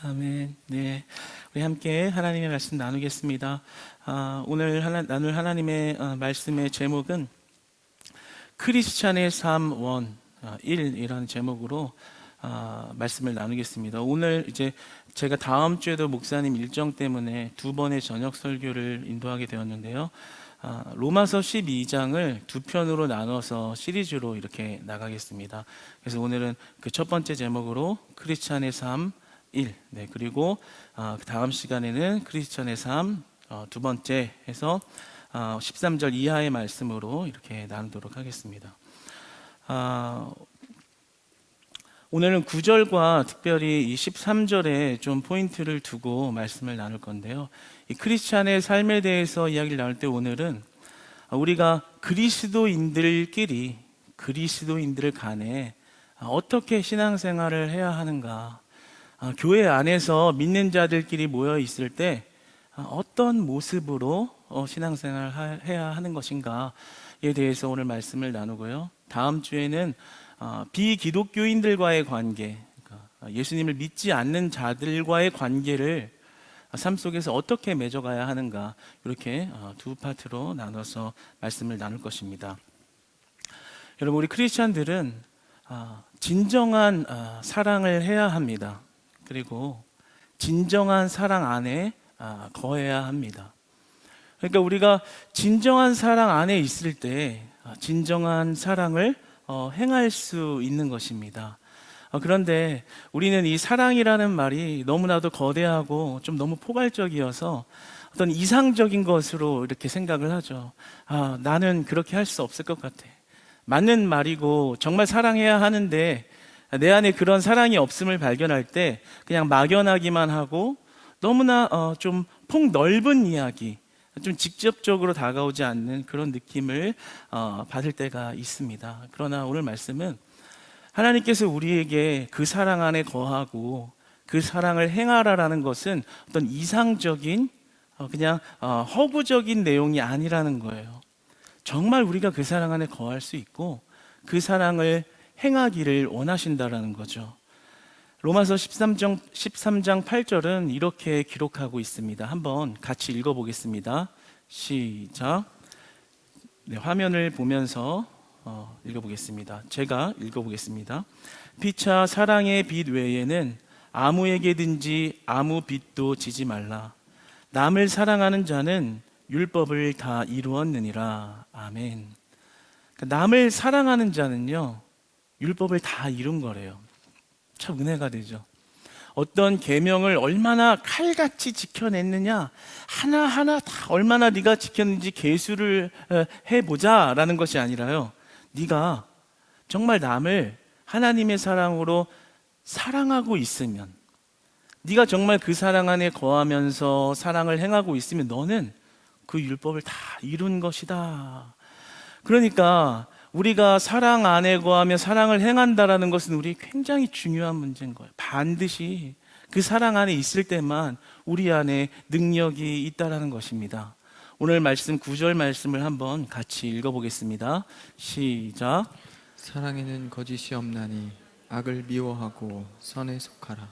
아멘. 네, 우리 함께 하나님의 말씀 나누겠습니다. 오늘 나눌 하나님의 말씀의 제목은 크리스찬의 삶 1이라는 제목으로 말씀을 나누겠습니다. 오늘 이제 제가 다음 주에도 목사님 일정 때문에 두 번의 저녁 설교를 인도하게 되었는데요. 로마서 12장을 두 편으로 나눠서 시리즈로 이렇게 나가겠습니다. 그래서 오늘은 그 첫 번째 제목으로 크리스찬의 삶 1, 네, 그리고 그 다음 시간에는 크리스찬의 삶 두 번째 해서 13절 이하의 말씀으로 이렇게 나누도록 하겠습니다. 오늘은 9절과 특별히 이 13절에 좀 포인트를 두고 말씀을 나눌 건데요. 이 크리스찬의 삶에 대해서 이야기를 나눌 때 오늘은 우리가 그리스도인들 간에 어떻게 신앙생활을 해야 하는가, 교회 안에서 믿는 자들끼리 모여 있을 때 어떤 모습으로 신앙생활을 해야 하는 것인가에 대해서 오늘 말씀을 나누고요. 다음 주에는 비기독교인들과의 관계, 예수님을 믿지 않는 자들과의 관계를 삶 속에서 어떻게 맺어가야 하는가, 이렇게 두 파트로 나눠서 말씀을 나눌 것입니다. 여러분, 우리 크리스찬들은 진정한 사랑을 해야 합니다. 그리고 진정한 사랑 안에 거해야 합니다. 그러니까 우리가 진정한 사랑 안에 있을 때 진정한 사랑을 행할 수 있는 것입니다. 그런데 우리는 이 사랑이라는 말이 너무나도 거대하고 좀 너무 포괄적이어서 어떤 이상적인 것으로 이렇게 생각을 하죠. 나는 그렇게 할 수 없을 것 같아. 맞는 말이고 정말 사랑해야 하는데 내 안에 그런 사랑이 없음을 발견할 때 그냥 막연하기만 하고 너무나 좀 폭넓은 이야기, 좀 직접적으로 다가오지 않는 그런 느낌을 받을 때가 있습니다. 그러나 오늘 말씀은 하나님께서 우리에게 그 사랑 안에 거하고 그 사랑을 행하라라는 것은 어떤 이상적인 그냥 허구적인 내용이 아니라는 거예요. 정말 우리가 그 사랑 안에 거할 수 있고 그 사랑을 행하기를 원하신다라는 거죠. 로마서 13장 8절은 이렇게 기록하고 있습니다. 한번 같이 읽어보겠습니다. 시작. 네, 화면을 보면서 읽어보겠습니다. 제가 읽어보겠습니다. 피차 사랑의 빛 외에는 아무에게든지 아무 빛도 지지 말라. 남을 사랑하는 자는 율법을 다 이루었느니라. 아멘. 남을 사랑하는 자는요, 율법을 다 이룬 거래요. 참 은혜가 되죠. 어떤 계명을 얼마나 칼같이 지켜냈느냐, 하나하나 다 얼마나 네가 지켰는지 계수를 해보자라는 것이 아니라요, 네가 정말 남을 하나님의 사랑으로 사랑하고 있으면, 네가 정말 그 사랑 안에 거하면서 사랑을 행하고 있으면 너는 그 율법을 다 이룬 것이다. 그러니까 우리가 사랑 안에 거하며 사랑을 행한다라는 것은 우리 굉장히 중요한 문제인 거예요. 반드시 그 사랑 안에 있을 때만 우리 안에 능력이 있다라는 것입니다. 오늘 말씀 9절 말씀을 한번 같이 읽어보겠습니다. 시작. 사랑에는 거짓이 없나니 악을 미워하고 선에 속하라.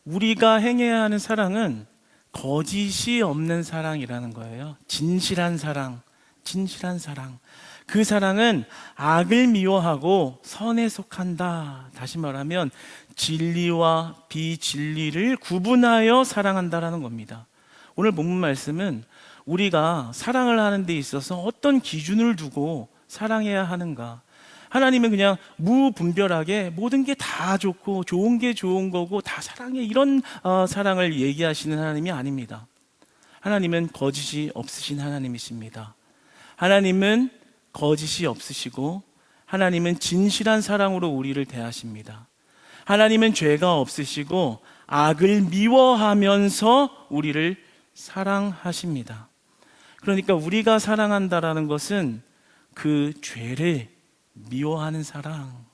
우리가 행해야 하는 사랑은 거짓이 없는 사랑이라는 거예요. 진실한 사랑, 진실한 사랑. 그 사랑은 악을 미워하고 선에 속한다. 다시 말하면 진리와 비진리를 구분하여 사랑한다라는 겁니다. 오늘 본문 말씀은 우리가 사랑을 하는 데 있어서 어떤 기준을 두고 사랑해야 하는가. 하나님은 그냥 무분별하게 모든 게 다 좋고 좋은 게 좋은 거고 다 사랑해, 이런 사랑을 얘기하시는 하나님이 아닙니다. 하나님은 거짓이 없으신 하나님이십니다. 하나님은 거짓이 없으시고 하나님은 진실한 사랑으로 우리를 대하십니다. 하나님은 죄가 없으시고 악을 미워하면서 우리를 사랑하십니다. 그러니까 우리가 사랑한다라는 것은 그 죄를 미워하는 사랑,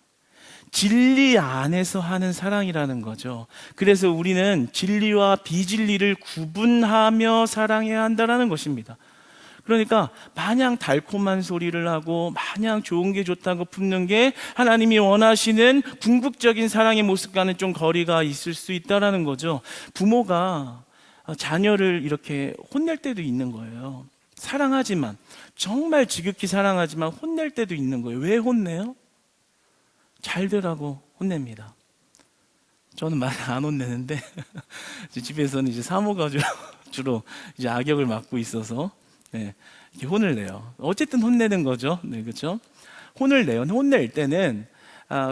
진리 안에서 하는 사랑이라는 거죠. 그래서 우리는 진리와 비진리를 구분하며 사랑해야 한다는 것입니다. 그러니까 마냥 달콤한 소리를 하고 마냥 좋은 게 좋다고 품는 게 하나님이 원하시는 궁극적인 사랑의 모습과는 좀 거리가 있을 수 있다라는 거죠. 부모가 자녀를 이렇게 혼낼 때도 있는 거예요. 사랑하지만, 정말 지극히 사랑하지만 혼낼 때도 있는 거예요. 왜 혼내요? 잘 되라고 혼냅니다. 저는 많이 안 혼내는데 집에서는 이제 사모가 주로 이제 악역을 맡고 있어서 이렇게 혼을 내요. 어쨌든 혼내는 거죠. 네, 그렇죠? 혼을 내요. 혼낼 때는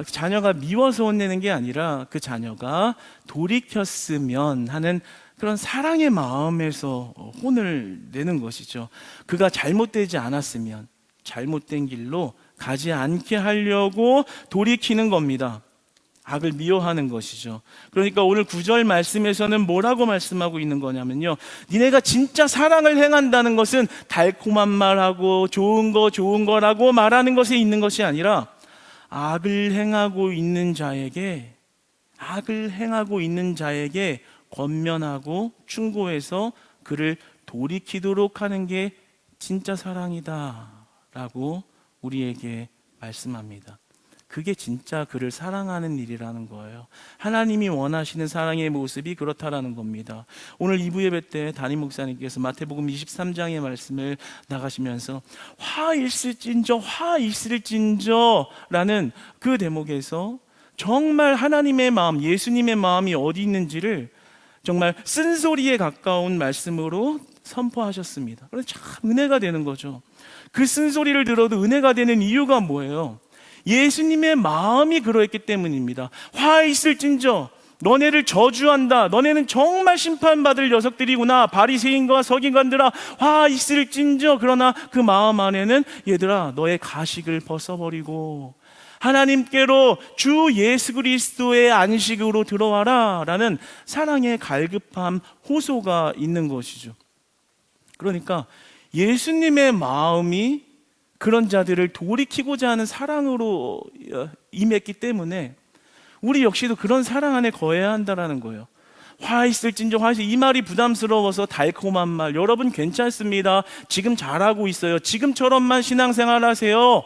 자녀가 미워서 혼내는 게 아니라 그 자녀가 돌이켰으면 하는 그런 사랑의 마음에서 혼을 내는 것이죠. 그가 잘못되지 않았으면 잘못된 길로 가지 않게 하려고 돌이키는 겁니다. 악을 미워하는 것이죠. 그러니까 오늘 9절 말씀에서는 뭐라고 말씀하고 있는 거냐면요, 니네가 진짜 사랑을 행한다는 것은 달콤한 말하고 좋은 거라고 말하는 것에 있는 것이 아니라 악을 행하고 있는 자에게 권면하고 충고해서 그를 돌이키도록 하는 게 진짜 사랑이다 라고 우리에게 말씀합니다. 그게 진짜 그를 사랑하는 일이라는 거예요. 하나님이 원하시는 사랑의 모습이 그렇다라는 겁니다. 오늘 2부 예배 때 담임 목사님께서 마태복음 23장의 말씀을 나가시면서 화 있을진저 라는 그 대목에서 정말 하나님의 마음, 예수님의 마음이 어디 있는지를 정말 쓴소리에 가까운 말씀으로 선포하셨습니다. 그래서 참 은혜가 되는 거죠. 그 쓴소리를 들어도 은혜가 되는 이유가 뭐예요? 예수님의 마음이 그러했기 때문입니다. 화 있을진저, 너네를 저주한다, 너네는 정말 심판받을 녀석들이구나, 바리새인과 서기관들아 화 있을진저, 그러나 그 마음 안에는 얘들아 너의 가식을 벗어버리고 하나님께로 주 예수 그리스도의 안식으로 들어와라 라는 사랑의 갈급함, 호소가 있는 것이죠. 그러니까 예수님의 마음이 그런 자들을 돌이키고자 하는 사랑으로 임했기 때문에 우리 역시도 그런 사랑 안에 거해야 한다는 거예요. 화 있을진저, 이 말이 부담스러워서 달콤한 말, 여러분 괜찮습니다, 지금 잘하고 있어요, 지금처럼만 신앙생활 하세요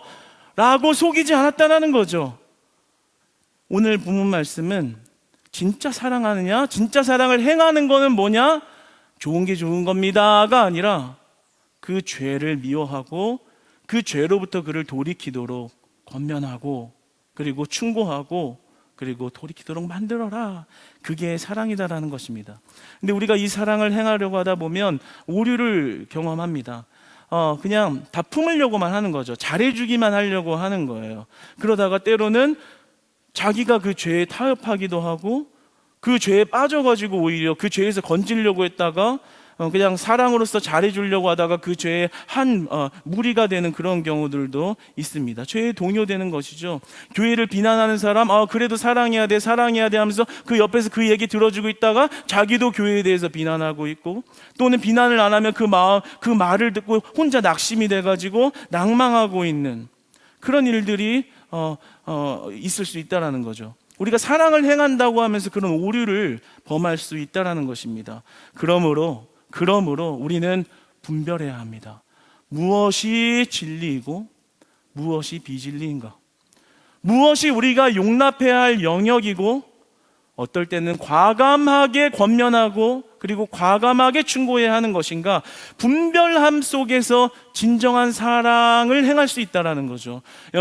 라고 속이지 않았다는 거죠. 오늘 본문 말씀은 진짜 사랑하느냐, 진짜 사랑을 행하는 거는 뭐냐, 좋은 게 좋은 겁니다가 아니라 그 죄를 미워하고 그 죄로부터 그를 돌이키도록 권면하고 그리고 충고하고 그리고 돌이키도록 만들어라, 그게 사랑이다라는 것입니다. 근데 우리가 이 사랑을 행하려고 하다 보면 오류를 경험합니다. 그냥 다 품으려고만 하는 거죠. 잘해주기만 하려고 하는 거예요. 그러다가 때로는 자기가 그 죄에 타협하기도 하고 그 죄에 빠져가지고 오히려 그 죄에서 건지려고 했다가 그냥 사랑으로서 잘해주려고 하다가 그 죄의 한 무리가 되는 그런 경우들도 있습니다. 죄에 동요되는 것이죠. 교회를 비난하는 사람, 그래도 사랑해야 돼 하면서 그 옆에서 그 얘기 들어주고 있다가 자기도 교회에 대해서 비난하고 있고, 또는 비난을 안 하면 그 말을 듣고 혼자 낙심이 돼가지고 낭망하고 있는 그런 일들이 있을 수 있다는 거죠. 우리가 사랑을 행한다고 하면서 그런 오류를 범할 수 있다는 것입니다. 그러므로 우리는 분별해야 합니다. 무엇이 진리이고 무엇이 비진리인가, 무엇이 우리가 용납해야 할 영역이고 어떨 때는 과감하게 권면하고 그리고 과감하게 충고해야 하는 것인가, 분별함 속에서 진정한 사랑을 행할 수 있다는 거죠.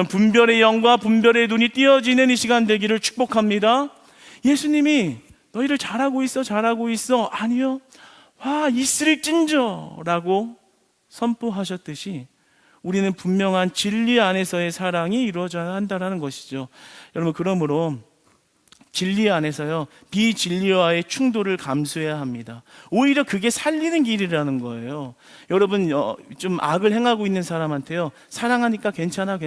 분별의 영과 분별의 눈이 띄어지는 이 시간 되기를 축복합니다. 예수님이 너희를 잘하고 있어 아니요, 화 있을진저 라고 선포하셨듯이 우리는 분명한 진리 안에서의 사랑이 이루어져야 한다는 것이죠. 여러분, 그러므로 진리 안에서요, 비진리와의 충돌을 감수해야 합니다. 오히려 그게 살리는 길이라는 거예요. 여러분, 좀 악을 행하고 있는 사람한테요, 사랑하니까 괜찮아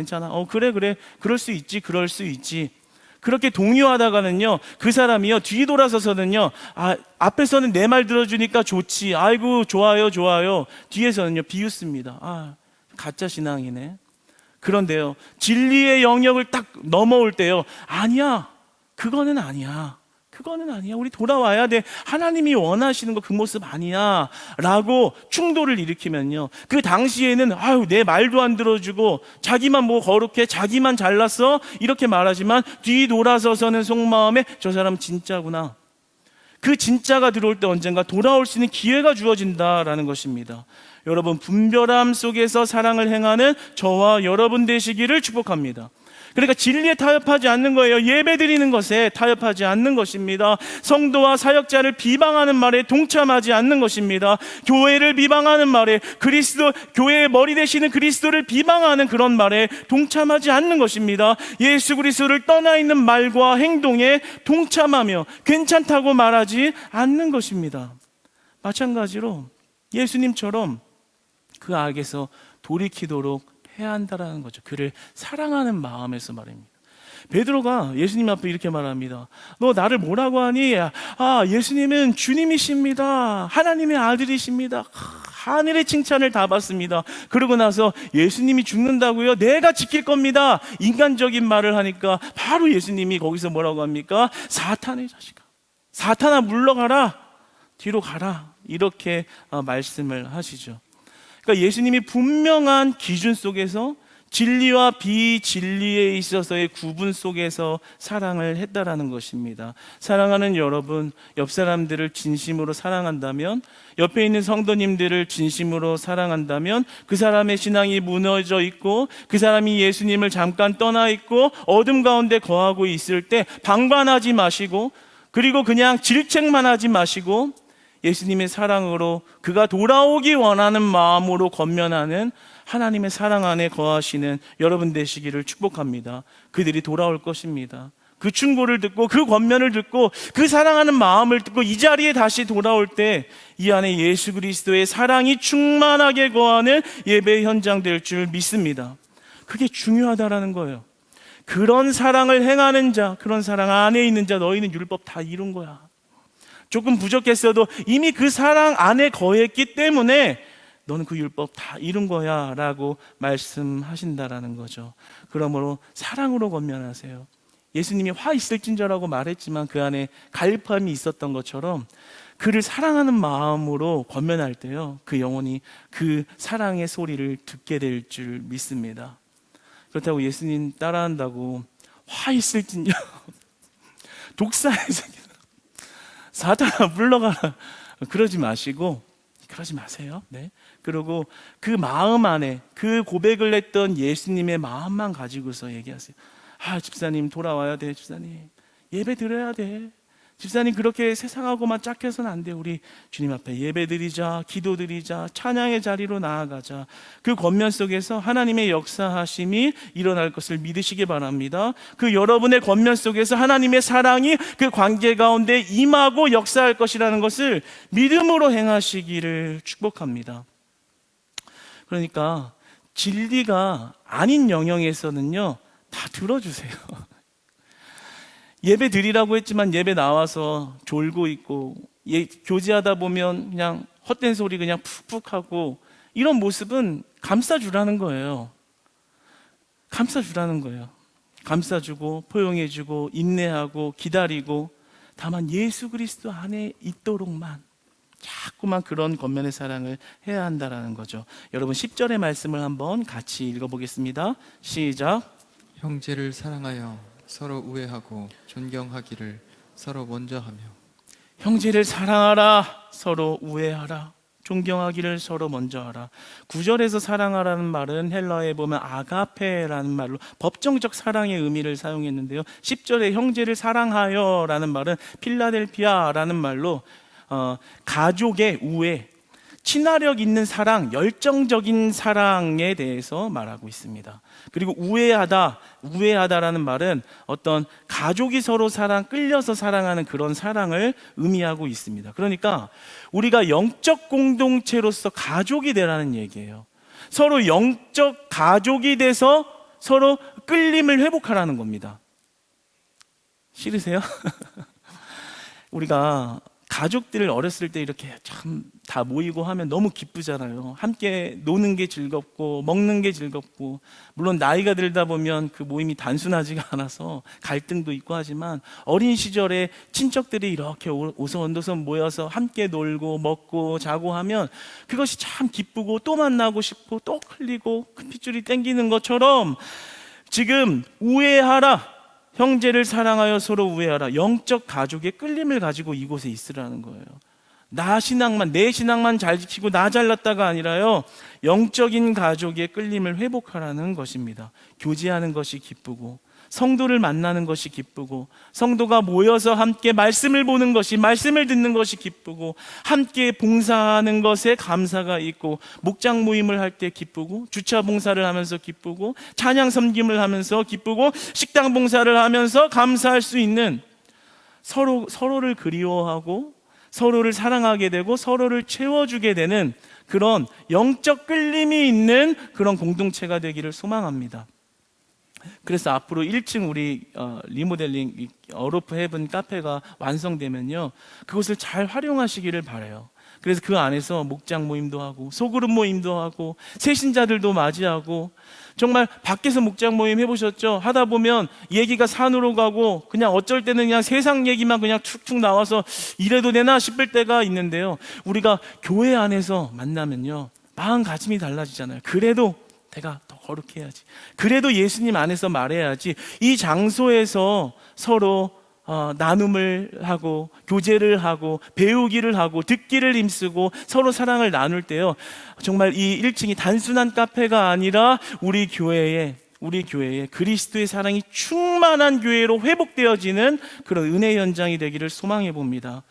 그래 그럴 수 있지 그렇게 동요하다가는요, 그 사람이요 뒤돌아서서는요, 앞에서는 내 말 들어주니까 좋지, 아이고 좋아요 뒤에서는요 비웃습니다. 가짜 신앙이네. 그런데요, 진리의 영역을 딱 넘어올 때요, 아니야, 그거는 아니야, 그거는 아니야. 우리 돌아와야 돼. 하나님이 원하시는 거 그 모습 아니야. 라고 충돌을 일으키면요, 그 당시에는 아유, 내 말도 안 들어주고 자기만 뭐 거룩해, 자기만 잘났어, 이렇게 말하지만 뒤돌아서서는 속마음에 저 사람 진짜구나. 그 진짜가 들어올 때 언젠가 돌아올 수 있는 기회가 주어진다라는 것입니다. 여러분, 분별함 속에서 사랑을 행하는 저와 여러분 되시기를 축복합니다. 그러니까 진리에 타협하지 않는 거예요. 예배 드리는 것에 타협하지 않는 것입니다. 성도와 사역자를 비방하는 말에 동참하지 않는 것입니다. 교회를 비방하는 말에, 그리스도, 교회의 머리 되시는 그리스도를 비방하는 그런 말에 동참하지 않는 것입니다. 예수 그리스도를 떠나 있는 말과 행동에 동참하며 괜찮다고 말하지 않는 것입니다. 마찬가지로 예수님처럼 그 악에서 돌이키도록 해야 한다라는 거죠. 그를 사랑하는 마음에서 말입니다. 베드로가 예수님 앞에 이렇게 말합니다. 너 나를 뭐라고 하니? 예수님은 주님이십니다. 하나님의 아들이십니다. 하늘의 칭찬을 다 받습니다. 그러고 나서 예수님이 죽는다고요? 내가 지킬 겁니다. 인간적인 말을 하니까 바로 예수님이 거기서 뭐라고 합니까? 사탄의 자식아, 사탄아 물러가라, 뒤로 가라, 이렇게 말씀을 하시죠. 그러니까 예수님이 분명한 기준 속에서 진리와 비진리에 있어서의 구분 속에서 사랑을 했다라는 것입니다. 사랑하는 여러분, 옆 사람들을 진심으로 사랑한다면, 옆에 있는 성도님들을 진심으로 사랑한다면, 그 사람의 신앙이 무너져 있고 그 사람이 예수님을 잠깐 떠나 있고 어둠 가운데 거하고 있을 때 방관하지 마시고, 그리고 그냥 질책만 하지 마시고 예수님의 사랑으로 그가 돌아오기 원하는 마음으로 권면하는 하나님의 사랑 안에 거하시는 여러분 되시기를 축복합니다. 그들이 돌아올 것입니다. 그 충고를 듣고 그 권면을 듣고 그 사랑하는 마음을 듣고 이 자리에 다시 돌아올 때 이 안에 예수 그리스도의 사랑이 충만하게 거하는 예배 현장 될 줄 믿습니다. 그게 중요하다라는 거예요. 그런 사랑을 행하는 자, 그런 사랑 안에 있는 자, 너희는 율법 다 이룬 거야. 조금 부족했어도 이미 그 사랑 안에 거했기 때문에 너는 그 율법 다 이룬 거야 라고 말씀하신다라는 거죠. 그러므로 사랑으로 권면하세요. 예수님이 화 있을진저라고 말했지만 그 안에 갈급함이 있었던 것처럼 그를 사랑하는 마음으로 권면할 때요, 그 영혼이 그 사랑의 소리를 듣게 될 줄 믿습니다. 그렇다고 예수님 따라한다고 화 있을진저 독사의 새끼 사탄아 물러가라, 그러지 마시고, 그러지 마세요. 네. 그리고 그 마음 안에 그 고백을 했던 예수님의 마음만 가지고서 얘기하세요. 집사님 돌아와야 돼. 집사님 예배 드려야 돼. 집사님 그렇게 세상하고만 짝해서는 안 돼. 우리 주님 앞에 예배 드리자, 기도 드리자, 찬양의 자리로 나아가자. 그 권면 속에서 하나님의 역사하심이 일어날 것을 믿으시기 바랍니다. 그 여러분의 권면 속에서 하나님의 사랑이 그 관계 가운데 임하고 역사할 것이라는 것을 믿음으로 행하시기를 축복합니다. 그러니까 진리가 아닌 영역에서는요, 다 들어주세요. 예배 드리라고 했지만 예배 나와서 졸고 있고, 교제하다 보면 그냥 헛된 소리 그냥 푹푹 하고, 이런 모습은 감싸주라는 거예요. 감싸주라는 거예요. 감싸주고 포용해주고 인내하고 기다리고, 다만 예수 그리스도 안에 있도록만 자꾸만 그런 겉면의 사랑을 해야 한다라는 거죠. 여러분 10절의 말씀을 한번 같이 읽어보겠습니다. 시작. 형제를 사랑하여 서로 우애하고 존경하기를 서로 먼저 하며. 형제를 사랑하라, 서로 우애하라, 존경하기를 서로 먼저 하라. 9절에서 사랑하라는 말은 헬라어에 보면 아가페라는 말로 법정적 사랑의 의미를 사용했는데요, 10절에 형제를 사랑하여 라는 말은 필라델피아라는 말로 가족의 우애, 친화력 있는 사랑, 열정적인 사랑에 대해서 말하고 있습니다. 그리고 우애하다라는 말은 어떤 가족이 서로 끌려서 사랑하는 그런 사랑을 의미하고 있습니다. 그러니까 우리가 영적 공동체로서 가족이 되라는 얘기예요. 서로 영적 가족이 돼서 서로 끌림을 회복하라는 겁니다. 싫으세요? 우리가 가족들 어렸을 때 이렇게 참 다 모이고 하면 너무 기쁘잖아요. 함께 노는 게 즐겁고 먹는 게 즐겁고, 물론 나이가 들다 보면 그 모임이 단순하지가 않아서 갈등도 있고 하지만, 어린 시절에 친척들이 이렇게 오손도손 모여서 함께 놀고 먹고 자고 하면 그것이 참 기쁘고, 또 만나고 싶고 또 흘리고 그 핏줄이 땡기는 것처럼, 지금 우애하라, 형제를 사랑하여 서로 우애하라, 영적 가족의 끌림을 가지고 이곳에 있으라는 거예요. 내 신앙만 잘 지키고 나 잘났다가 아니라요, 영적인 가족의 끌림을 회복하라는 것입니다. 교제하는 것이 기쁘고, 성도를 만나는 것이 기쁘고, 성도가 모여서 함께 말씀을 보는 것이, 말씀을 듣는 것이 기쁘고, 함께 봉사하는 것에 감사가 있고, 목장 모임을 할 때 기쁘고, 주차 봉사를 하면서 기쁘고, 찬양 섬김을 하면서 기쁘고, 식당 봉사를 하면서 감사할 수 있는, 서로를 그리워하고 서로를 사랑하게 되고 서로를 채워주게 되는 그런 영적 끌림이 있는 그런 공동체가 되기를 소망합니다. 그래서 앞으로 1층 우리 리모델링 어로프 헤븐 카페가 완성되면요, 그것을 잘 활용하시기를 바라요. 그래서 그 안에서 목장 모임도 하고 소그룹 모임도 하고 새신자들도 맞이하고, 정말 밖에서 목장 모임 해보셨죠? 하다 보면 얘기가 산으로 가고 그냥 어쩔 때는 그냥 세상 얘기만 그냥 툭툭 나와서 이래도 되나 싶을 때가 있는데요, 우리가 교회 안에서 만나면요, 마음가짐이 달라지잖아요. 그래도 내가 더 거룩해야지, 그래도 예수님 안에서 말해야지, 이 장소에서 서로 나눔을 하고 교제를 하고 배우기를 하고 듣기를 힘쓰고 서로 사랑을 나눌 때요, 정말 이 1층이 단순한 카페가 아니라 우리 교회에 그리스도의 사랑이 충만한 교회로 회복되어지는 그런 은혜 현장이 되기를 소망해 봅니다.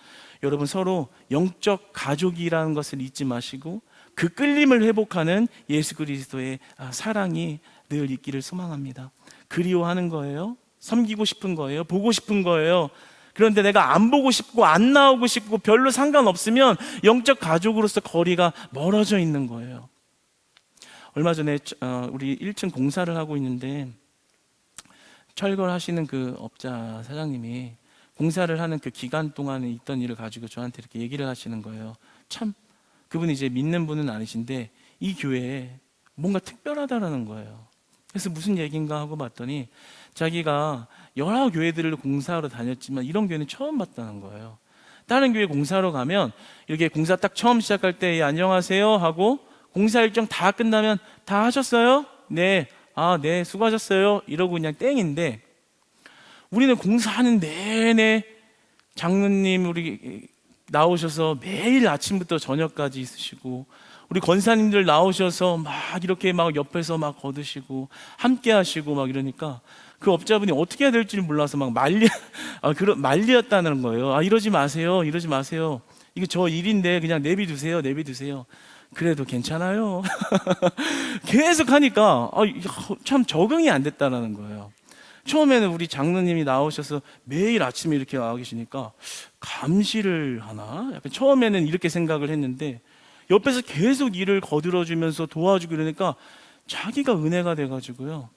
여러분, 서로 영적 가족이라는 것을 잊지 마시고 그 끌림을 회복하는 예수 그리스도의 사랑이 늘 있기를 소망합니다. 그리워하는 거예요. 섬기고 싶은 거예요. 보고 싶은 거예요. 그런데 내가 안 보고 싶고 안 나오고 싶고 별로 상관없으면 영적 가족으로서 거리가 멀어져 있는 거예요. 얼마 전에 우리 1층 공사를 하고 있는데, 철거하시는 그 업자 사장님이 공사를 하는 그 기간 동안에 있던 일을 가지고 저한테 이렇게 얘기를 하시는 거예요. 참, 그분이 이제 믿는 분은 아니신데 이 교회에 뭔가 특별하다라는 거예요. 그래서 무슨 얘기인가 하고 봤더니, 자기가 여러 교회들을 공사하러 다녔지만 이런 교회는 처음 봤다는 거예요. 다른 교회 공사하러 가면 이렇게 공사 딱 처음 시작할 때 예, 안녕하세요 하고, 공사 일정 다 끝나면 다 하셨어요? 네. 네, 수고하셨어요. 이러고 그냥 땡인데, 우리는 공사하는 내내 장로님 우리 나오셔서 매일 아침부터 저녁까지 있으시고, 우리 권사님들 나오셔서 막 이렇게 막 옆에서 막 거두시고 함께 하시고 막 이러니까, 그 업자분이 어떻게 해야 될지 몰라서 막 말리었다는 거예요. 이러지 마세요. 이러지 마세요. 이거 저 일인데 그냥 내비두세요. 그래도 괜찮아요. 계속 하니까 참 적응이 안 됐다는 거예요. 처음에는 우리 장로님이 나오셔서 매일 아침에 이렇게 나와 계시니까 감시를 하나? 약간 처음에는 이렇게 생각을 했는데, 옆에서 계속 일을 거들어주면서 도와주고 이러니까 자기가 은혜가 돼가지고요,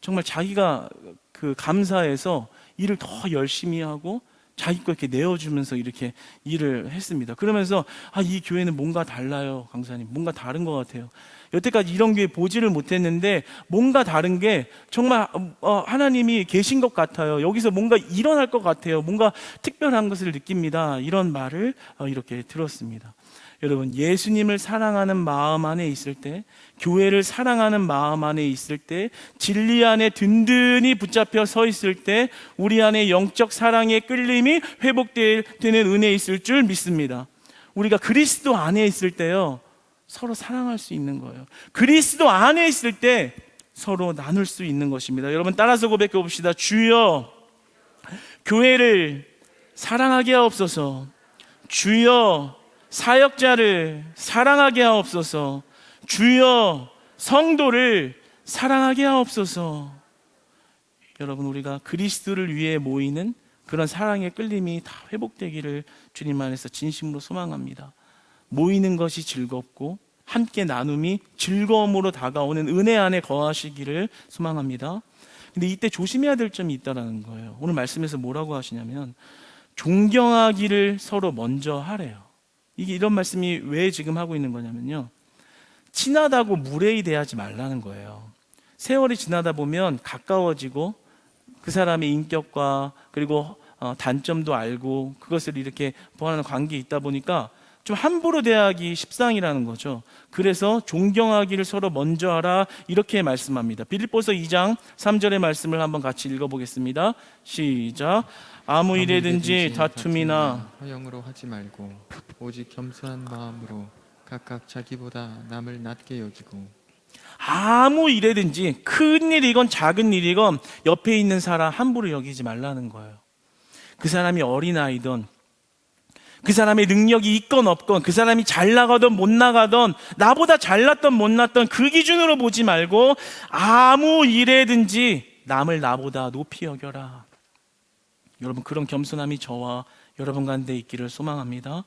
정말 자기가 그 감사해서 일을 더 열심히 하고 자기 거 이렇게 내어주면서 이렇게 일을 했습니다. 그러면서 이 교회는 뭔가 달라요, 강사님. 뭔가 다른 것 같아요. 여태까지 이런 교회 보지를 못했는데 뭔가 다른 게 정말 하나님이 계신 것 같아요. 여기서 뭔가 일어날 것 같아요. 뭔가 특별한 것을 느낍니다. 이런 말을 이렇게 들었습니다. 여러분, 예수님을 사랑하는 마음 안에 있을 때, 교회를 사랑하는 마음 안에 있을 때, 진리 안에 든든히 붙잡혀 서 있을 때, 우리 안에 영적 사랑의 끌림이 회복되는 은혜 있을 줄 믿습니다. 우리가 그리스도 안에 있을 때요, 서로 사랑할 수 있는 거예요. 그리스도 안에 있을 때 서로 나눌 수 있는 것입니다. 여러분, 따라서 고백해 봅시다. 주여, 교회를 사랑하게 하옵소서. 주여, 사역자를 사랑하게 하옵소서. 주여, 성도를 사랑하게 하옵소서. 여러분, 우리가 그리스도를 위해 모이는 그런 사랑의 끌림이 다 회복되기를 주님 안에서 진심으로 소망합니다. 모이는 것이 즐겁고 함께 나눔이 즐거움으로 다가오는 은혜 안에 거하시기를 소망합니다. 근데 이때 조심해야 될 점이 있다는 거예요. 오늘 말씀에서 뭐라고 하시냐면, 존경하기를 서로 먼저 하래요. 이게 이런 말씀이 왜 지금 하고 있는 거냐면요, 친하다고 무례히 대하지 말라는 거예요. 세월이 지나다 보면 가까워지고 그 사람의 인격과 그리고 단점도 알고 그것을 이렇게 보완하는 관계에 있다 보니까 좀 함부로 대하기 십상이라는 거죠. 그래서 존경하기를 서로 먼저 하라, 이렇게 말씀합니다. 빌립보서 2장 3절의 말씀을 한번 같이 읽어보겠습니다. 시작. 아무 일에든지 다툼이나 허영으로 하지 말고 오직 겸손한 마음으로 각각 자기보다 남을 낮게 여기고. 아무 일에든지 큰 일이건 작은 일이건 옆에 있는 사람 함부로 여기지 말라는 거예요. 그 사람이 어린아이든 그 사람의 능력이 있건 없건, 그 사람이 잘 나가든 못 나가든, 나보다 잘났던 못났던 그 기준으로 보지 말고 아무 일에든지 남을 나보다 높이 여겨라. 여러분, 그런 겸손함이 저와 여러분 가운데 있기를 소망합니다.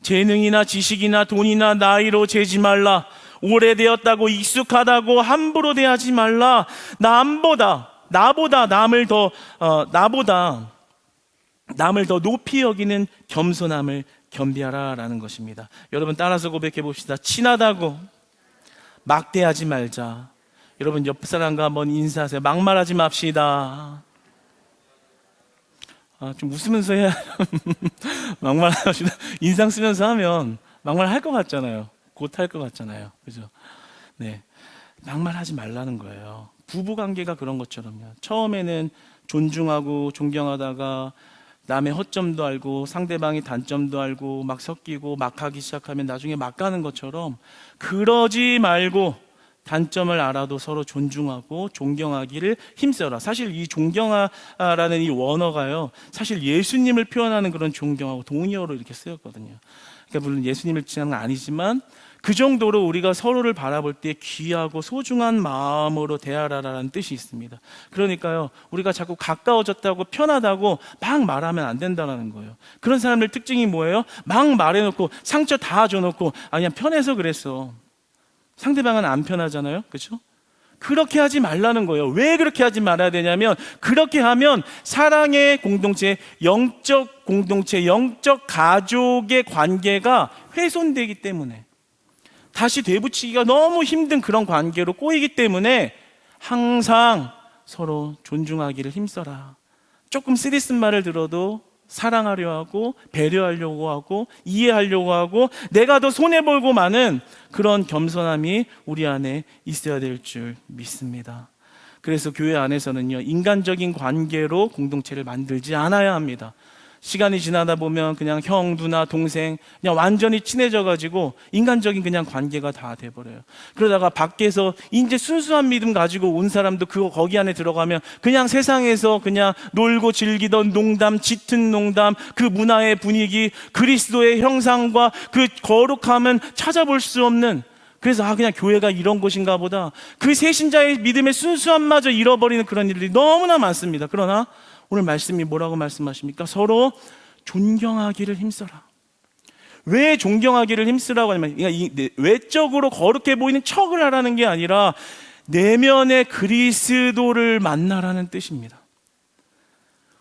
재능이나 지식이나 돈이나 나이로 재지 말라. 오래되었다고 익숙하다고 함부로 대하지 말라. 나보다 남을 더 높이 여기는 겸손함을 겸비하라라는 것입니다. 여러분, 따라서 고백해 봅시다. 친하다고 막대하지 말자. 여러분, 옆 사람과 한번 인사하세요. 막말하지 맙시다. 좀 웃으면서 해야 막말합시다. 인상 쓰면서 하면 막말할 것 같잖아요. 곧 할 것 같잖아요. 그죠? 네, 막말하지 말라는 거예요. 부부 관계가 그런 것처럼요. 처음에는 존중하고 존경하다가 남의 허점도 알고 상대방의 단점도 알고 막 섞이고 막 하기 시작하면 나중에 막 가는 것처럼, 그러지 말고 단점을 알아도 서로 존중하고 존경하기를 힘써라. 사실 이 존경하라는 이 원어가요, 사실 예수님을 표현하는 그런 존경하고 동의어로 이렇게 쓰였거든요. 그러니까 물론 예수님을 지향한 건 아니지만 그 정도로 우리가 서로를 바라볼 때 귀하고 소중한 마음으로 대하라라는 뜻이 있습니다. 그러니까요, 우리가 자꾸 가까워졌다고 편하다고 막 말하면 안 된다는 거예요. 그런 사람들 특징이 뭐예요? 막 말해놓고 상처 다 줘놓고 그냥 편해서 그랬어. 상대방은 안 편하잖아요. 그렇죠? 그렇게 하지 말라는 거예요. 왜 그렇게 하지 말아야 되냐면, 그렇게 하면 사랑의 공동체, 영적 공동체, 영적 가족의 관계가 훼손되기 때문에, 다시 되붙이기가 너무 힘든 그런 관계로 꼬이기 때문에 항상 서로 존중하기를 힘써라. 조금 쓰리쓴 말을 들어도 사랑하려 하고 배려하려고 하고 이해하려고 하고 내가 더 손해보고 마는 그런 겸손함이 우리 안에 있어야 될 줄 믿습니다. 그래서 교회 안에서는요, 인간적인 관계로 공동체를 만들지 않아야 합니다. 시간이 지나다 보면 그냥 형, 누나, 동생 그냥 완전히 친해져가지고 인간적인 그냥 관계가 다 돼버려요. 그러다가 밖에서 이제 순수한 믿음 가지고 온 사람도 거기 안에 들어가면 그냥 세상에서 그냥 놀고 즐기던 농담, 짙은 농담, 그 문화의 분위기, 그리스도의 형상과 그 거룩함은 찾아볼 수 없는, 그래서 그냥 교회가 이런 곳인가 보다, 그 새신자의 믿음의 순수함마저 잃어버리는 그런 일들이 너무나 많습니다. 그러나 오늘 말씀이 뭐라고 말씀하십니까? 서로 존경하기를 힘써라. 왜 존경하기를 힘쓰라고 하냐면, 외적으로 거룩해 보이는 척을 하라는 게 아니라 내면의 그리스도를 만나라는 뜻입니다.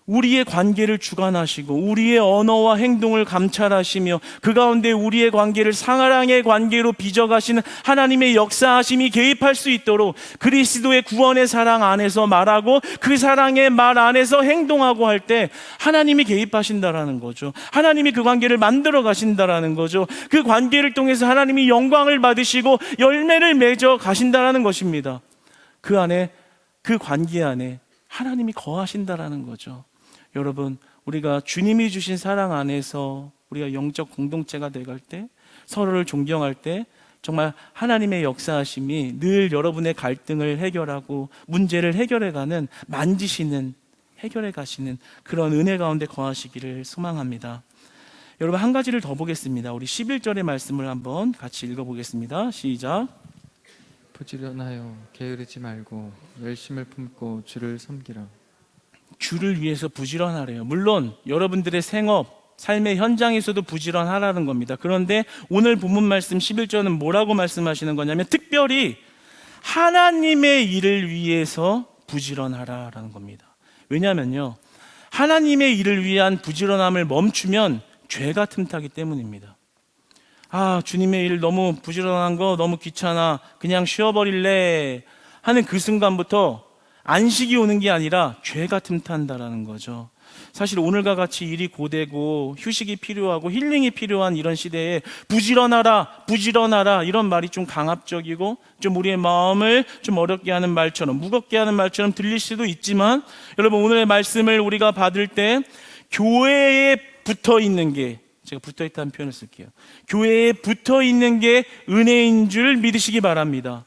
우리의 관계를 주관하시고 우리의 언어와 행동을 감찰하시며 그 가운데 우리의 관계를 사랑의 관계로 빚어가시는 하나님의 역사하심이 개입할 수 있도록 그리스도의 구원의 사랑 안에서 말하고 그 사랑의 말 안에서 행동하고 할 때 하나님이 개입하신다라는 거죠. 하나님이 그 관계를 만들어 가신다라는 거죠. 그 관계를 통해서 하나님이 영광을 받으시고 열매를 맺어 가신다라는 것입니다. 그 안에, 그 관계 안에 하나님이 거하신다라는 거죠. 여러분, 우리가 주님이 주신 사랑 안에서 우리가 영적 공동체가 돼갈 때, 서로를 존경할 때 정말 하나님의 역사하심이 늘 여러분의 갈등을 해결하고 문제를 해결해가는, 만지시는, 해결해 가시는 그런 은혜 가운데 거하시기를 소망합니다. 여러분, 한 가지를 더 보겠습니다. 우리 11절의 말씀을 한번 같이 읽어보겠습니다. 시작. 부지런하여 게으르지 말고 열심을 품고 주를 섬기라. 주를 위해서 부지런하래요. 물론 여러분들의 생업, 삶의 현장에서도 부지런하라는 겁니다. 그런데 오늘 본문 말씀 11절은 뭐라고 말씀하시는 거냐면, 특별히 하나님의 일을 위해서 부지런하라라는 겁니다. 왜냐하면요, 하나님의 일을 위한 부지런함을 멈추면 죄가 틈타기 때문입니다. 주님의 일 너무 부지런한 거 너무 귀찮아, 그냥 쉬어버릴래 하는 그 순간부터 안식이 오는 게 아니라 죄가 틈탄다라는 거죠. 사실 오늘과 같이 일이 고되고 휴식이 필요하고 힐링이 필요한 이런 시대에 부지런하라, 부지런하라 이런 말이 좀 강압적이고 좀 우리의 마음을 좀 어렵게 하는 말처럼, 무겁게 하는 말처럼 들릴 수도 있지만, 여러분 오늘의 말씀을 우리가 받을 때 교회에 붙어 있는 게, 제가 붙어 있다는 표현을 쓸게요. 교회에 붙어 있는 게 은혜인 줄 믿으시기 바랍니다.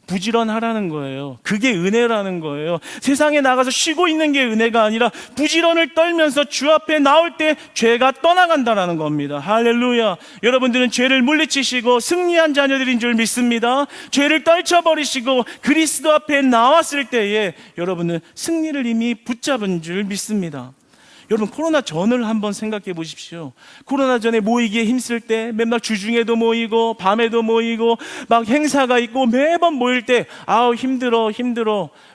부지런하라는 거예요. 그게 은혜라는 거예요. 세상에 나가서 쉬고 있는 게 은혜가 아니라 부지런을 떨면서 주 앞에 나올 때 죄가 떠나간다라는 겁니다. 할렐루야. 여러분들은 죄를 물리치시고 승리한 자녀들인 줄 믿습니다. 죄를 떨쳐버리시고 그리스도 앞에 나왔을 때에 여러분은 승리를 이미 붙잡은 줄 믿습니다. 여러분 코로나 전을 한번 생각해 보십시오. 코로나 전에 모이기에 힘쓸 때 맨날 주중에도 모이고 밤에도 모이고 막 행사가 있고 매번 모일 때 힘들어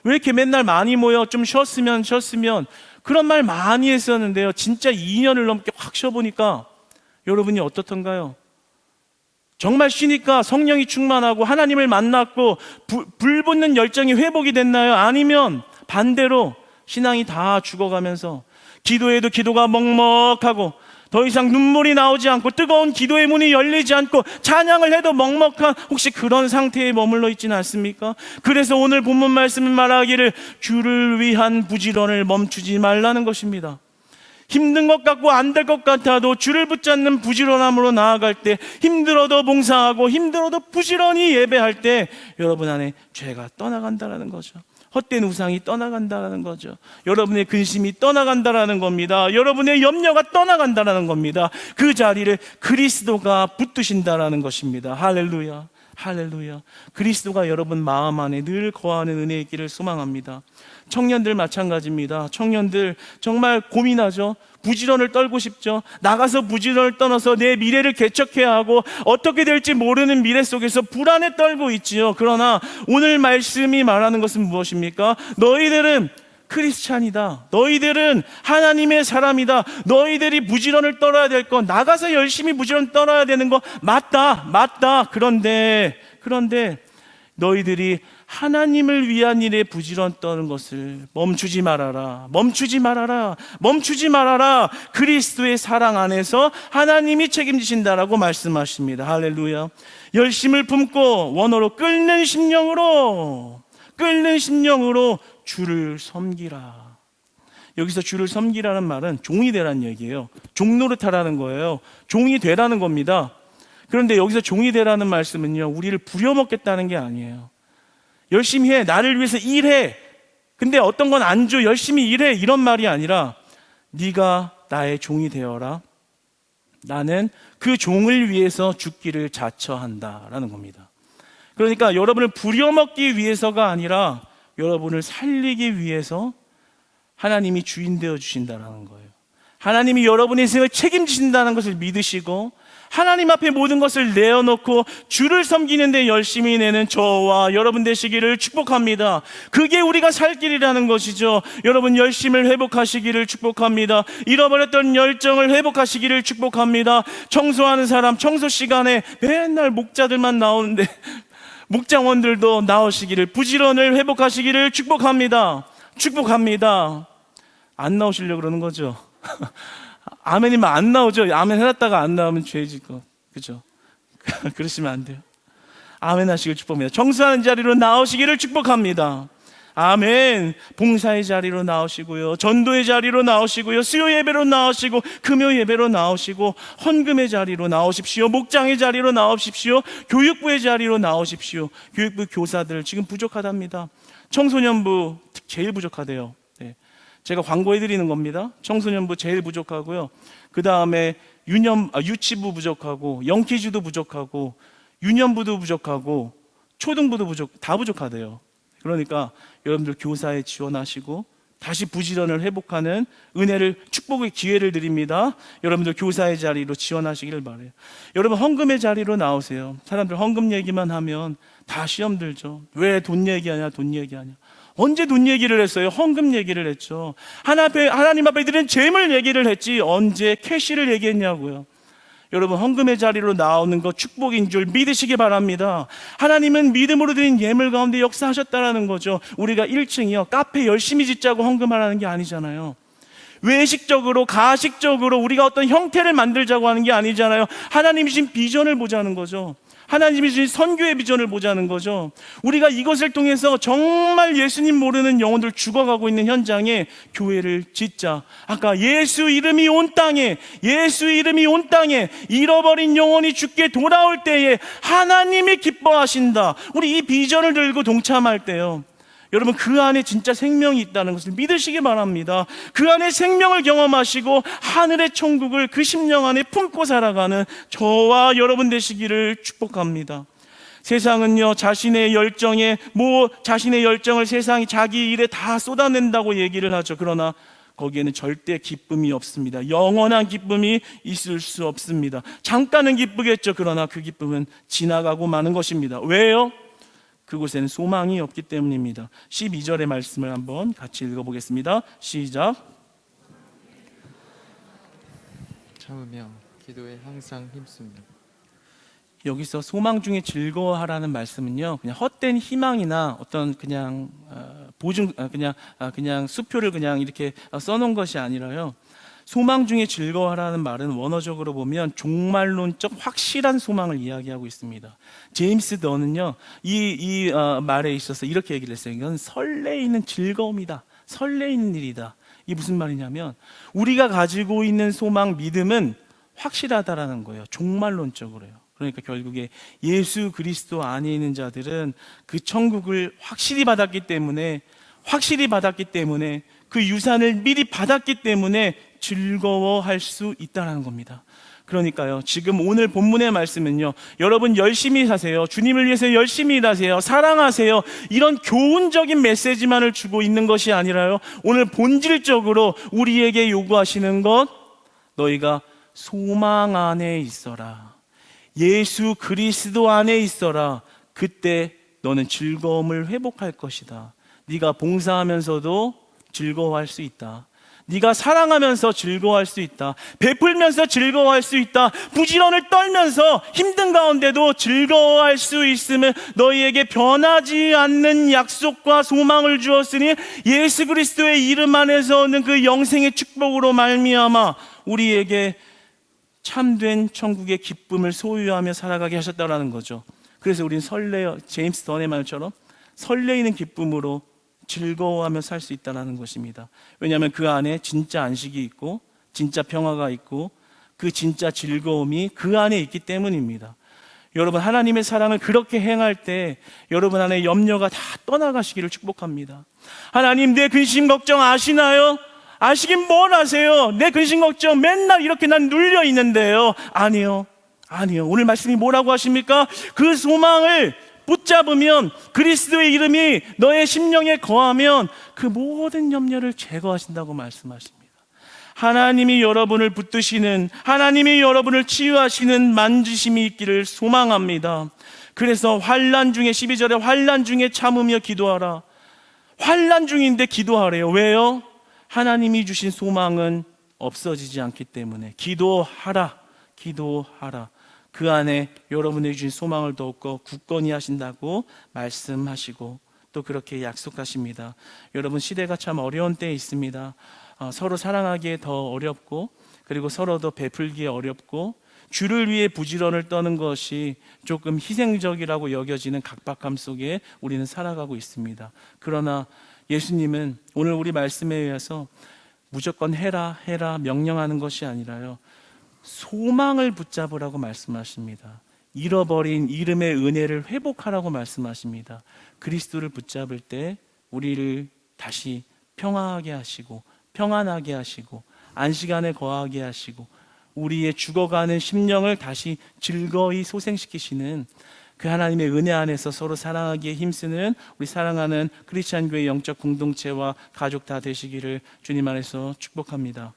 왜 이렇게 맨날 많이 모여, 좀 쉬었으면 그런 말 많이 했었는데요. 진짜 2년을 넘게 확 쉬어보니까 여러분이 어떻던가요? 정말 쉬니까 성령이 충만하고 하나님을 만났고 불붙는 열정이 회복이 됐나요? 아니면 반대로 신앙이 다 죽어가면서 기도해도 기도가 먹먹하고 더 이상 눈물이 나오지 않고 뜨거운 기도의 문이 열리지 않고 찬양을 해도 먹먹한, 혹시 그런 상태에 머물러 있지는 않습니까? 그래서 오늘 본문 말씀은 말하기를 주를 위한 부지런을 멈추지 말라는 것입니다. 힘든 것 같고 안 될 것 같아도 주를 붙잡는 부지런함으로 나아갈 때, 힘들어도 봉사하고 힘들어도 부지런히 예배할 때 여러분 안에 죄가 떠나간다는 거죠. 헛된 우상이 떠나간다는 거죠. 여러분의 근심이 떠나간다는 겁니다. 여러분의 염려가 떠나간다는 겁니다. 그 자리를 그리스도가 붙드신다는 것입니다. 할렐루야, 할렐루야. 그리스도가 여러분 마음 안에 늘 거하는 은혜의 있기를 소망합니다. 청년들 마찬가지입니다. 청년들 정말 고민하죠. 부지런을 떨고 싶죠. 나가서 부지런을 떠나서 내 미래를 개척해야 하고 어떻게 될지 모르는 미래 속에서 불안에 떨고 있지요. 그러나 오늘 말씀이 말하는 것은 무엇입니까? 너희들은 크리스찬이다. 너희들은 하나님의 사람이다. 너희들이 부지런을 떨어야 될 거, 나가서 열심히 부지런 떨어야 되는 거 맞다. 그런데 너희들이 하나님을 위한 일에 부지런 떠는 것을 멈추지 말아라. 그리스도의 사랑 안에서 하나님이 책임지신다라고 말씀하십니다. 할렐루야. 열심을 품고 원어로 끓는 심령으로 주를 섬기라. 여기서 주를 섬기라는 말은 종이 되라는 얘기예요. 종노릇하라는 거예요. 종이 되라는 겁니다. 그런데 여기서 종이 되라는 말씀은요, 우리를 부려먹겠다는 게 아니에요. 열심히 해, 나를 위해서 일해, 근데 어떤 건 안 줘, 열심히 일해, 이런 말이 아니라 네가 나의 종이 되어라. 나는 그 종을 위해서 죽기를 자처한다라는 겁니다. 그러니까 여러분을 부려먹기 위해서가 아니라 여러분을 살리기 위해서 하나님이 주인 되어 주신다는 거예요. 하나님이 여러분의 인생을 책임지신다는 것을 믿으시고 하나님 앞에 모든 것을 내어놓고 주를 섬기는 데 열심히 내는 저와 여러분 되시기를 축복합니다. 그게 우리가 살 길이라는 것이죠. 여러분 열심을 회복하시기를 축복합니다. 잃어버렸던 열정을 회복하시기를 축복합니다. 청소하는 사람, 청소 시간에 맨날 목자들만 나오는데 목장원들도 나오시기를, 부지런을 회복하시기를 축복합니다. 안 나오시려고 그러는 거죠. 아멘이면 안 나오죠. 아멘 해놨다가 안 나오면 죄질 거, 그죠? 그러시면 안 돼요. 아멘 하시길 축복합니다. 청소하는 자리로 나오시기를 축복합니다. 아멘. 봉사의 자리로 나오시고요, 전도의 자리로 나오시고요, 수요 예배로 나오시고, 금요 예배로 나오시고, 헌금의 자리로 나오십시오. 목장의 자리로 나오십시오. 교육부의 자리로 나오십시오. 교육부 교사들 지금 부족하답니다. 청소년부 제일 부족하대요. 네. 제가 광고해드리는 겁니다. 청소년부 제일 부족하고요, 그 다음에 유치부 부족하고, 영키즈도 부족하고, 유년부도 부족하고, 초등부도 다 부족하대요. 그러니까 여러분들 교사에 지원하시고 다시 부지런을 회복하는 은혜를, 축복의 기회를 드립니다. 여러분들 교사의 자리로 지원하시기를 바라요. 여러분 헌금의 자리로 나오세요. 사람들 헌금 얘기만 하면 다 시험 들죠. 왜 돈 얘기하냐. 언제 돈 얘기를 했어요? 헌금 얘기를 했죠. 하나님 앞에 드린 재물 얘기를 했지 언제 캐시를 얘기했냐고요. 여러분, 헌금의 자리로 나오는 것 축복인 줄 믿으시기 바랍니다. 하나님은 믿음으로 드린 예물 가운데 역사하셨다라는 거죠. 우리가 1층이요 카페 열심히 짓자고 헌금하라는 게 아니잖아요. 외식적으로 가식적으로 우리가 어떤 형태를 만들자고 하는 게 아니잖아요. 하나님이 주신 비전을 보자는 거죠. 하나님이 주신 선교의 비전을 보자는 거죠. 우리가 이것을 통해서 정말 예수님 모르는 영혼들 죽어가고 있는 현장에 교회를 짓자. 아까 예수 이름이 온 땅에 잃어버린 영혼이 죽게 돌아올 때에 하나님이 기뻐하신다. 우리 이 비전을 들고 동참할 때요, 여러분, 그 안에 진짜 생명이 있다는 것을 믿으시기 바랍니다. 그 안에 생명을 경험하시고 하늘의 천국을 그 심령 안에 품고 살아가는 저와 여러분 되시기를 축복합니다. 세상은요, 자신의 열정을 세상이 자기 일에 다 쏟아낸다고 얘기를 하죠. 그러나 거기에는 절대 기쁨이 없습니다. 영원한 기쁨이 있을 수 없습니다. 잠깐은 기쁘겠죠. 그러나 그 기쁨은 지나가고 마는 것입니다. 왜요? 그곳에는 소망이 없기 때문입니다. 12절의 말씀을 한번 같이 읽어보겠습니다. 시작. 참으며 기도에 항상 힘쓰며. 여기서 소망 중에 즐거워하라는 말씀은요, 그냥 헛된 희망이나 어떤 그냥 그냥 수표를 그냥 이렇게 써놓은 것이 아니라요, 소망 중에 즐거워하라는 말은 원어적으로 보면 종말론적 확실한 소망을 이야기하고 있습니다. 제임스 더는요, 이 말에 있어서 이렇게 얘기를 했어요. 이건 설레이는 즐거움이다. 설레이는 일이다. 이게 무슨 말이냐면 우리가 가지고 있는 소망, 믿음은 확실하다라는 거예요. 종말론적으로요. 그러니까 결국에 예수 그리스도 안에 있는 자들은 그 천국을 확실히 받았기 때문에 그 유산을 미리 받았기 때문에 즐거워할 수 있다는 겁니다. 그러니까요, 지금 오늘 본문의 말씀은요, 여러분 열심히 사세요, 주님을 위해서 열심히 일하세요, 사랑하세요, 이런 교훈적인 메시지만을 주고 있는 것이 아니라요, 오늘 본질적으로 우리에게 요구하시는 것, 너희가 소망 안에 있어라, 예수 그리스도 안에 있어라. 그때 너는 즐거움을 회복할 것이다. 네가 봉사하면서도 즐거워할 수 있다. 네가 사랑하면서 즐거워할 수 있다. 베풀면서 즐거워할 수 있다. 부지런을 떨면서 힘든 가운데도 즐거워할 수 있음을 너희에게 변하지 않는 약속과 소망을 주었으니 예수 그리스도의 이름 안에서 얻는 그 영생의 축복으로 말미암아 우리에게 참된 천국의 기쁨을 소유하며 살아가게 하셨다라는 거죠. 그래서 우리는 설레어, 제임스 던의 말처럼 설레이는 기쁨으로 즐거워하며 살 수 있다는 것입니다. 왜냐하면 그 안에 진짜 안식이 있고 진짜 평화가 있고 그 진짜 즐거움이 그 안에 있기 때문입니다. 여러분, 하나님의 사랑을 그렇게 행할 때 여러분 안에 염려가 다 떠나가시기를 축복합니다. 하나님, 내 근심 걱정 아시나요? 아시긴 뭘 아세요? 내 근심 걱정 맨날 이렇게 난 눌려 있는데요. 아니요. 오늘 말씀이 뭐라고 하십니까? 그 소망을 붙잡으면, 그리스도의 이름이 너의 심령에 거하면 그 모든 염려를 제거하신다고 말씀하십니다. 하나님이 여러분을 붙드시는, 하나님이 여러분을 치유하시는 만지심이 있기를 소망합니다. 그래서 환난 중에, 12절에 환난 중에 참으며 기도하라. 환난 중인데 기도하래요. 왜요? 하나님이 주신 소망은 없어지지 않기 때문에 기도하라. 그 안에 여러분에게 주신 소망을 더욱더 굳건히 하신다고 말씀하시고 또 그렇게 약속하십니다. 여러분, 시대가 참 어려운 때에 있습니다. 서로 사랑하기에 더 어렵고, 그리고 서로 더 베풀기에 어렵고, 주를 위해 부지런을 떠는 것이 조금 희생적이라고 여겨지는 각박함 속에 우리는 살아가고 있습니다. 그러나 예수님은 오늘 우리 말씀에 의해서 무조건 해라 명령하는 것이 아니라요, 소망을 붙잡으라고 말씀하십니다. 잃어버린 이름의 은혜를 회복하라고 말씀하십니다. 그리스도를 붙잡을 때 우리를 다시 평화하게 하시고 평안하게 하시고 안식 안에 거하게 하시고 우리의 죽어가는 심령을 다시 즐거이 소생시키시는 그 하나님의 은혜 안에서 서로 사랑하기에 힘쓰는 우리 사랑하는 크리스찬 교회 영적 공동체와 가족 다 되시기를 주님 안에서 축복합니다.